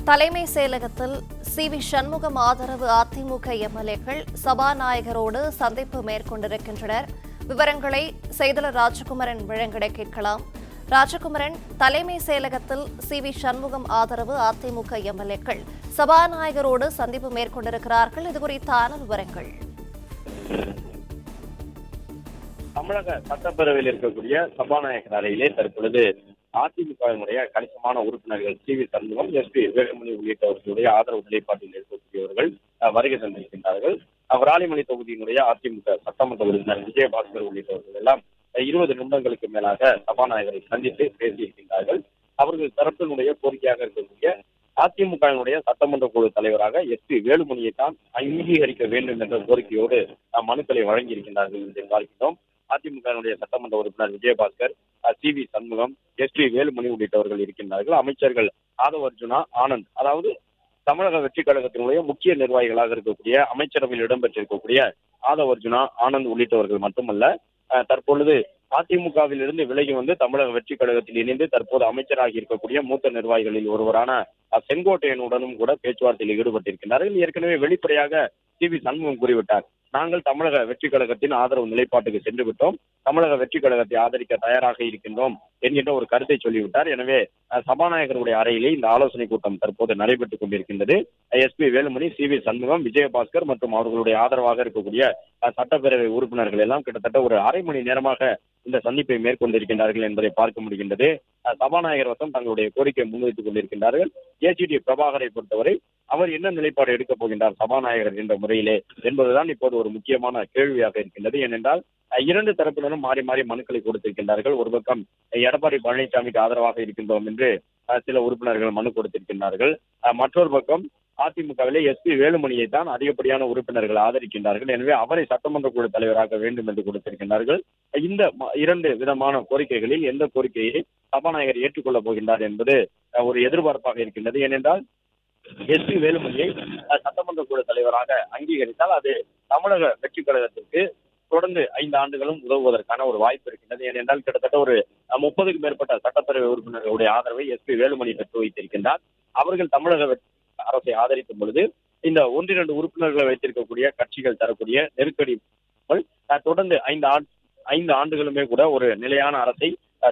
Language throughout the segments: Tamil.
தலைமை செயலகத்தில் சி.வி. சண்முகம் ஆதரவு அதிமுக எம்எல்ஏக்கள் சபாநாயகரோடு சந்திப்பு மேற்கொண்டிருக்கின்றனர். விவரங்களை செய்தியாளர் ராஜகுமரன் வழங்கிட கேட்கலாம். ராஜகுமரன், தலைமை செயலகத்தில் சி.வி. சண்முகம் ஆதரவு அதிமுக எம்எல்ஏக்கள் சபாநாயகரோடு சந்திப்பு மேற்கொண்டிருக்கிறார்கள். இது குறித்தான விவரங்கள். தமிழக சட்டப்பேரவையில் இருக்கக்கூடிய சபாநாயகர் அறையிலே தற்பொழுது அதிமுகவினுடைய கணிசமான உறுப்பினர்கள் சி.வி. சண்முகம், எஸ்.பி. வேலுமணி உள்ளிட்டவர்களுடைய ஆதரவு நிலைப்பாட்டில் இருக்கக்கூடியவர்கள் வருகை தந்திருக்கின்றார்கள். விராலிமலை தொகுதியினுடைய அதிமுக சட்டமன்ற உறுப்பினர் விஜயபாஸ்கர் உள்ளிட்டவர்கள் எல்லாம் 20 நிமிடங்களுக்கு மேலாக சபாநாயகரை சந்தித்து பேசியிருக்கின்றார்கள். அவர்கள் தரப்பினுடைய கோரிக்கையாக இருக்கக்கூடிய அதிமுகவினுடைய சட்டமன்ற குழு தலைவராக எஸ்.பி. வேலுமணியை தான் அங்கீகரிக்க வேண்டும் என்ற கோரிக்கையோடு மனுக்களை வழங்கியிருக்கின்றார்கள் என்று பார்க்கிறோம். அதிமுகவினுடைய சட்டமன்ற உறுப்பினர் விஜயபாஸ்கர், சி.வி. சண்முகம், எஸ்.பி. வேலுமணி உள்ளிட்டவர்கள் இருக்கின்றார்கள். அமைச்சர்கள் ஆதவ் அர்ஜுனா, ஆனந்த், அதாவது தமிழக வெற்றி கழகத்தினுடைய முக்கிய நிர்வாகிகளாக இருக்கக்கூடிய அமைச்சரவையில் இடம்பெற்றிருக்கக்கூடிய ஆதவ் அர்ஜுனா, ஆனந்த் உள்ளிட்டவர்கள் மட்டுமல்ல, தற்பொழுது அதிமுகவில் இருந்து விலகி வந்து தமிழக வெற்றி கழகத்தில் இணைந்து தற்போது அமைச்சராகி இருக்கக்கூடிய மூத்த நிர்வாகிகளில் ஒருவரான செங்கோட்டையனுடனும் கூட பேச்சுவார்த்தையில் ஈடுபட்டிருக்கிறார்கள். ஏற்கனவே வெளிப்படையாக சி.வி. சண்முகம் கூறிவிட்டார், நாங்கள் தமிழக வெற்றி கழகத்தின் ஆதரவு நிலைப்பாட்டுக்கு சென்று விட்டோம், தமிழக வெற்றி கழகத்தை ஆதரிக்க தயாராக இருக்கின்றோம் என்கின்ற ஒரு கருத்தை சொல்லிவிட்டார். எனவே சபாநாயகருடைய அறையிலே இந்த ஆலோசனை கூட்டம் தற்போது நடைபெற்றுக் கொண்டிருக்கின்றது. எஸ்.பி. வேலுமணி, சி.வி. சண்முகம், விஜயபாஸ்கர் மற்றும் அவர்களுடைய ஆதரவாக இருக்கக்கூடிய சட்டப்பேரவை உறுப்பினர்கள் எல்லாம் கிட்டத்தட்ட ஒரு அரை மணி நேரமாக இந்த சந்திப்பை மேற்கொண்டிருக்கின்றார்கள் என்பதை பார்க்க முடிகின்றது. சபாநாயகர் வசம் தங்களுடைய கோரிக்கையை முன்வைத்துக் கொண்டிருக்கின்றார்கள். ஏ.சி.டி. பிரபாகரை பொறுத்தவரை அவர் என்ன நிலைப்பாடு எடுக்கப் போகின்றார் சபாநாயகர் என்ற முறையிலே என்பதுதான் இப்போது ஒரு முக்கியமான கேள்வியாக இருக்கின்றது. ஏனென்றால் இரண்டு தரப்பினரும் மாறி மாறி மனுக்களை கொடுத்திருக்கின்றார்கள். ஒரு பக்கம் எடப்பாடி பழனிசாமிக்கு ஆதரவாக இருக்கின்றோம் என்று சில உறுப்பினர்கள் மனு கொடுத்திருக்கின்றார்கள். மற்றொரு பக்கம் அதிமுகவிலே எஸ்.பி. வேலுமணியை தான் அதிகப்படியான உறுப்பினர்கள் ஆதரிக்கின்றார்கள். எனவே அவரை சட்டமன்ற குழு தலைவராக வேண்டும் என்று கொடுத்திருக்கின்றார்கள். இந்த இரண்டு விதமான கோரிக்கைகளில் எந்த கோரிக்கையை சபாநாயகர் ஏற்றுக்கொள்ளப் போகின்றார் என்பது ஒரு எதிர்பார்ப்பாக இருக்கின்றது. ஏனென்றால் எஸ்.பி. வேலுமணியை சட்டமன்ற குழு தலைவராக அங்கீகரித்தால் அது தமிழக வெற்றி கழகத்திற்கு தொடர்ந்து 5 ஆண்டுகளும் உதவுவதற்கான ஒரு வாய்ப்பு இருக்கின்றது. ஏனென்றால் கிட்டத்தட்ட ஒரு 30க்கும் மேற்பட்ட சட்டப்பேரவை உறுப்பினர்களுடைய ஆதரவை எஸ்.பி. வேலுமணி பெற்று வைத்திருக்கின்றார். அவர்கள் தமிழக அரசை ஆதரிக்கும் பொழுது இந்த 1-2 உறுப்பினர்களை வைத்திருக்கக்கூடிய கட்சிகள் தரக்கூடிய நெருக்கடி தொடர்ந்து 5 ஆண்டுகளுமே கூட ஒரு நிலையான அரசை,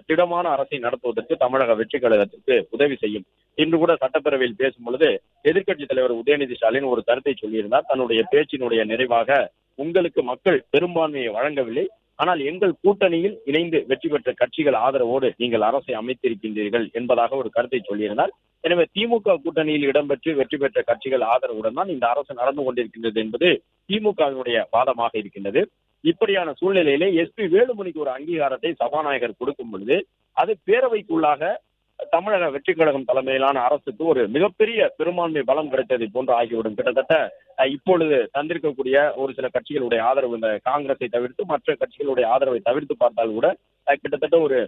திடமான அரசை நடத்துவதற்கு தமிழக வெற்றி கழகத்திற்கு உதவி செய்யும். இன்று கூட சட்டப்பேரவையில் பேசும் பொழுது எதிர்க்கட்சித் தலைவர் உதயநிதி ஸ்டாலின் ஒரு கருத்தை சொல்லியிருந்தார். தன்னுடைய பேச்சினுடைய நிறைவாக, உங்களுக்கு மக்கள் பெரும்பான்மையை வழங்கவில்லை, ஆனால் எங்கள் கூட்டணியில் இணைந்து வெற்றி பெற்ற கட்சிகள் ஆதரவோடு நீங்கள் அரசை அமைத்திருக்கின்றீர்கள் என்பதாக ஒரு கருத்தை சொல்லியிருந்தார். எனவே திமுக கூட்டணியில் இடம்பெற்று வெற்றி பெற்ற கட்சிகள் ஆதரவுடன் தான் இந்த அரசு நடந்து கொண்டிருக்கின்றது என்பது திமுகவினுடைய வாதமாக இருக்கின்றது. இப்படியான சூழ்நிலையிலே எஸ்.பி. வேலுமணிக்கு ஒரு அங்கீகாரத்தை சபாநாயகர் கொடுக்கும் பொழுது அது பேரவைக்குள்ளாக தமிழக வெற்றி கழகம் தலைமையிலான அரசுக்கு ஒரு மிகப்பெரிய பெரும்பான்மை பலம் கிடைத்ததை போன்று ஆகிவிடும். கிட்டத்தட்ட இப்பொழுது தந்திருக்கக்கூடிய ஒரு சில கட்சிகளுடைய ஆதரவு, இந்த காங்கிரஸை தவிர்த்து மற்ற கட்சிகளுடைய ஆதரவை தவிர்த்து பார்த்தால் கூட கிட்டத்தட்ட ஒரு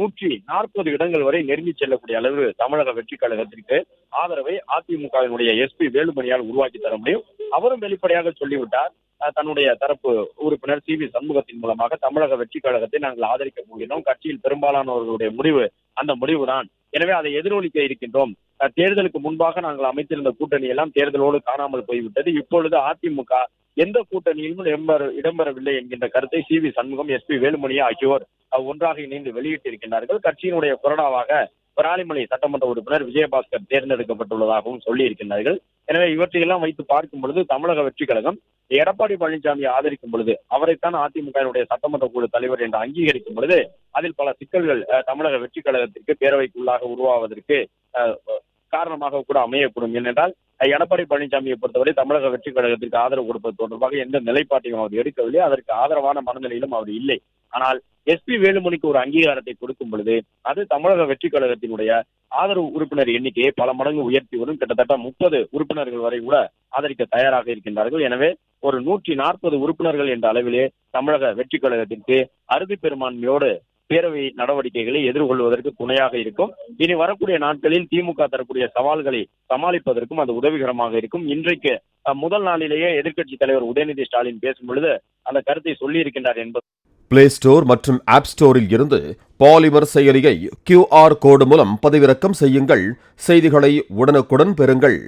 140 இடங்கள் வரை நெருங்கி செல்லக்கூடிய அளவு தமிழக வெற்றி கழகத்திற்கு ஆதரவை அதிமுகவினுடைய எஸ்.பி. வேலுமணியால் உருவாக்கி தர முடியும். அவரும் வெளிப்படையாக சொல்லிவிட்டார், தன்னுடைய தரப்பு உறுப்பினர் சி.வி. சண்முகத்தின் மூலமாக தமிழக வெற்றி கழகத்தை நாங்கள் ஆதரிக்கப் போகிறோம், கட்சியில் பெரும்பாலானவர்களுடைய முடிவு அந்த முடிவுதான், எனவே அதை எதிரொலிக்க இருக்கின்றோம். தேர்தலுக்கு முன்பாக நாங்கள் அமைத்திருந்த கூட்டணி எல்லாம் தேர்தலோடு காணாமல் போய்விட்டது, இப்பொழுது அதிமுக எந்த கூட்டணியிலும் இடம்பெறவில்லை என்கின்ற கருத்தை சி.வி. சண்முகம், எஸ்.பி. வேலுமணி ஆகியோர் ஒன்றாக இணைந்து வெளியிட்டிருக்கின்றார்கள். கட்சியினுடைய கொறடாவாக விராலிமலை சட்டமன்ற உறுப்பினர் விஜயபாஸ்கர் தேர்ந்தெடுக்கப்பட்டுள்ளதாகவும் சொல்லி இருக்கின்றார்கள். எனவே இவற்றையெல்லாம் வைத்து பார்க்கும் பொழுது தமிழக வெற்றி கழகம் எடப்பாடி பழனிசாமியை ஆதரிக்கும் பொழுது, அவரைத்தான் அதிமுகவினுடைய சட்டமன்ற குழு தலைவர் என்று அங்கீகரிக்கும் பொழுது அதில் பல சிக்கல்கள் தமிழக வெற்றி கழகத்திற்கு பேரவைக்குள்ளாக உருவாவதற்கு காரணமாக கூட அமையக்கூடும். ஏனென்றால் எடப்பாடி பழனிசாமியை பொறுத்தவரை தமிழக வெற்றி கழகத்திற்கு ஆதரவு கொடுப்பது தொடர்பாக எந்த நிலைப்பாட்டையும் அவர் எடுக்கவில்லை, அதற்கு ஆதரவான மனநிலையிலும் அவர் இல்லை. ஆனால் எஸ்.பி. வேலுமணிக்கு ஒரு அங்கீகாரத்தை கொடுக்கும் பொழுது அது தமிழக வெற்றி கழகத்தினுடைய ஆதரவு உறுப்பினர் எண்ணிக்கையை பல மடங்கு உயர்த்தி வரும். கிட்டத்தட்ட 30 உறுப்பினர்கள் வரை கூட ஆதரிக்க தயாராக இருக்கின்றார்கள். எனவே ஒரு 140 உறுப்பினர்கள் என்ற அளவிலே தமிழக வெற்றி கழகத்திற்கு அறுதி பெரும்பான்மையோடு பேரவை நடவடிக்கைகளை எதிர்கொள்வதற்கு துணையாக இருக்கும். இனி வரக்கூடிய நாட்களில் திமுக தரக்கூடிய சவால்களை சமாளிப்பதற்கும் அது உதவிகரமாக இருக்கும். இன்றைக்கு முதல் நாளிலேயே எதிர்க்கட்சி தலைவர் உதயநிதி ஸ்டாலின் பேசும் பொழுது அந்த கருத்தை சொல்லி இருக்கின்றார் என்பது பிளே ஸ்டோர் மற்றும் ஆப் ஸ்டோரில் இருந்து பாலிமர் செயலியை QR கோடு மூலம் பதிவிறக்கம் செய்யுங்கள். செய்திகளை உடனுக்குடன் பெறுங்கள்.